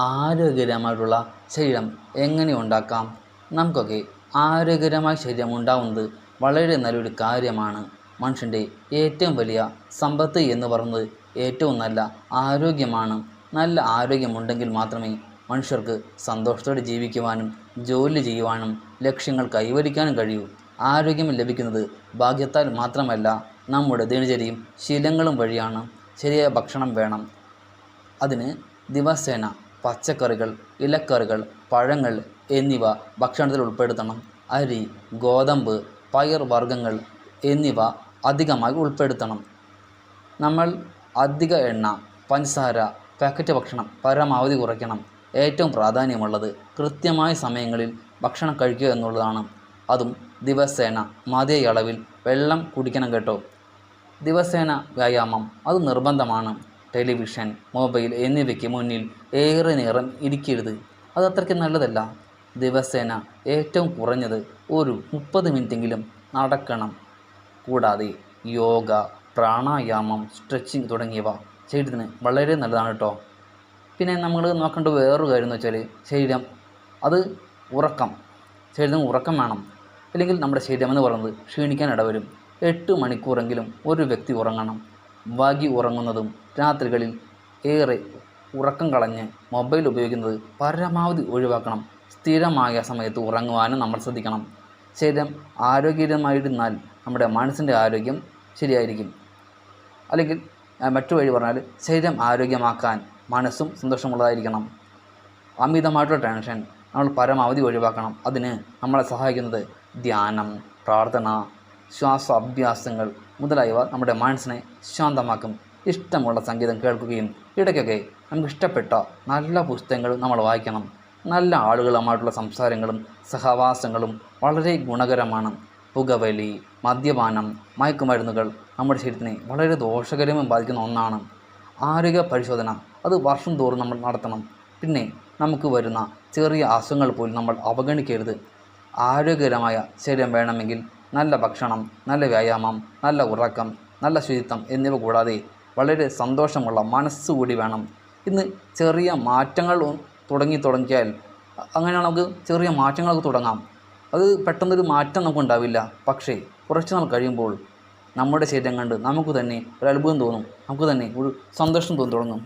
ആരോഗ്യകരമായിട്ടുള്ള ശരീരം എങ്ങനെ ഉണ്ടാക്കാം? നമുക്കൊക്കെ ആരോഗ്യകരമായ ശരീരം ഉണ്ടാവുന്നത് വളരെ നല്ലൊരു കാര്യമാണ്. മനുഷ്യൻ്റെ ഏറ്റവും വലിയ സമ്പത്ത് എന്ന് പറയുന്നത് ഏറ്റവും നല്ല ആരോഗ്യമാണ്. നല്ല ആരോഗ്യമുണ്ടെങ്കിൽ മാത്രമേ മനുഷ്യർക്ക് സന്തോഷത്തോടെ ജീവിക്കുവാനും ജോലി ചെയ്യുവാനും ലക്ഷ്യങ്ങൾ കൈവരിക്കാനും കഴിയൂ. ആരോഗ്യം ലഭിക്കുന്നത് ഭാഗ്യത്താൽ മാത്രമല്ല, നമ്മുടെ ദിനചര്യയും ശീലങ്ങളും വഴിയാണ്. ശരിയായ ഭക്ഷണം വേണം. അതിന് ദിവസേന പച്ചക്കറികൾ, ഇലക്കറികൾ, പഴങ്ങൾ എന്നിവ ഭക്ഷണത്തിൽ ഉൾപ്പെടുത്തണം. അരി, ഗോതമ്പ്, പയർ വർഗ്ഗങ്ങൾ എന്നിവ അധികമായി ഉൾപ്പെടുത്തണം. നമ്മൾ അധിക എണ്ണ, പഞ്ചസാര, പാക്കറ്റ് ഭക്ഷണം പരമാവധി കുറയ്ക്കണം. ഏറ്റവും പ്രാധാന്യമുള്ളത് കൃത്യമായ സമയങ്ങളിൽ ഭക്ഷണം കഴിക്കുക എന്നുള്ളതാണ്. അതും ദിവസേന മതിയായ അളവിൽ വെള്ളം കുടിക്കണം കേട്ടോ. ദിവസേന വ്യായാമം അത് നിർബന്ധമാണ്. ടെലിവിഷൻ, മൊബൈൽ എന്നിവയ്ക്ക് മുന്നിൽ ഏറെ നേരം ഇരിക്കരുത്. അത് അത്രയ്ക്ക് നല്ലതല്ല. ദിവസേന ഏറ്റവും കുറഞ്ഞത് ഒരു 30 മിനിറ്റെങ്കിലും നടക്കണം. കൂടാതെ യോഗ, പ്രാണായാമം, സ്ട്രെച്ചിങ് തുടങ്ങിയവ ശരീരത്തിന് വളരെ നല്ലതാണ് കേട്ടോ. പിന്നെ നമ്മൾ നോക്കേണ്ട വേറൊരു കാര്യം എന്ന് വെച്ചാൽ ശരീരത്തിന് ഉറക്കം വേണം. അല്ലെങ്കിൽ നമ്മുടെ ശരീരം എന്ന് പറയുന്നത് ക്ഷീണിക്കാൻ ഇടവരും. 8 മണിക്കൂറെങ്കിലും ഒരു വ്യക്തി ഉറങ്ങണം. വൈകി ഉറങ്ങുന്നതും രാത്രികളിൽ ഏറെ ഉറക്കം കളഞ്ഞ് മൊബൈൽ ഉപയോഗിക്കുന്നത് പരമാവധി ഒഴിവാക്കണം. സ്ഥിരമായ സമയത്ത് ഉറങ്ങുവാനും നമ്മൾ ശ്രദ്ധിക്കണം. ശരീരം ആരോഗ്യകരമായിരുന്നാൽ നമ്മുടെ മനസ്സിൻ്റെ ആരോഗ്യം ശരിയായിരിക്കും. അല്ലെങ്കിൽ മറ്റു വഴി പറഞ്ഞാൽ ശരീരം ആരോഗ്യമാക്കാൻ മനസ്സും സന്തോഷമുള്ളതായിരിക്കണം. അമിതമായിട്ടുള്ള ടെൻഷൻ നമ്മൾ പരമാവധി ഒഴിവാക്കണം. അതിന് നമ്മളെ സഹായിക്കുന്നത് ധ്യാനം, പ്രാർത്ഥന, ശ്വാസ അഭ്യാസങ്ങൾ മുതലായവ നമ്മുടെ മനസ്സിനെ ശാന്തമാക്കും. ഇഷ്ടമുള്ള സംഗീതം കേൾക്കുകയും ഇടയ്ക്കൊക്കെ നമുക്ക് ഇഷ്ടപ്പെട്ട നല്ല പുസ്തകങ്ങൾ നമ്മൾ വായിക്കണം. നല്ല ആളുകളുമായിട്ടുള്ള സംസാരങ്ങളും സഹവാസങ്ങളും വളരെ ഗുണകരമാണ്. പുകവലി, മദ്യപാനം, മയക്കുമരുന്നുകൾ നമ്മുടെ ശരീരത്തിനെ വളരെ ദോഷകരമായി ബാധിക്കുന്ന ഒന്നാണ്. ആരോഗ്യ പരിശോധന അത് വർഷം തോറും നമ്മൾ നടത്തണം. പിന്നെ നമുക്ക് വരുന്ന ചെറിയ അസുഖങ്ങൾ പോലും നമ്മൾ അവഗണിക്കരുത്. ആരോഗ്യകരമായ ശരീരം വേണമെങ്കിൽ നല്ല ഭക്ഷണം, നല്ല വ്യായാമം, നല്ല ഉറക്കം, നല്ല ശുചിത്വം എന്നിവ കൂടാതെ വളരെ സന്തോഷമുള്ള മനസ്സുകൂടി വേണം. ഇന്ന് ചെറിയ മാറ്റങ്ങൾ തുടങ്ങിയാൽ അങ്ങനെ നമുക്ക് ചെറിയ മാറ്റങ്ങളൊക്കെ തുടങ്ങാം. അത് പെട്ടെന്നൊരു മാറ്റം നമുക്കുണ്ടാവില്ല. പക്ഷേ കുറച്ച് നാൾ കഴിയുമ്പോൾ നമ്മുടെ ശരീരം കണ്ട് നമുക്ക് തന്നെ ഒരു അത്ഭുതം തോന്നും. നമുക്ക് തന്നെ ഒരു സന്തോഷം തോന്നി തുടങ്ങും.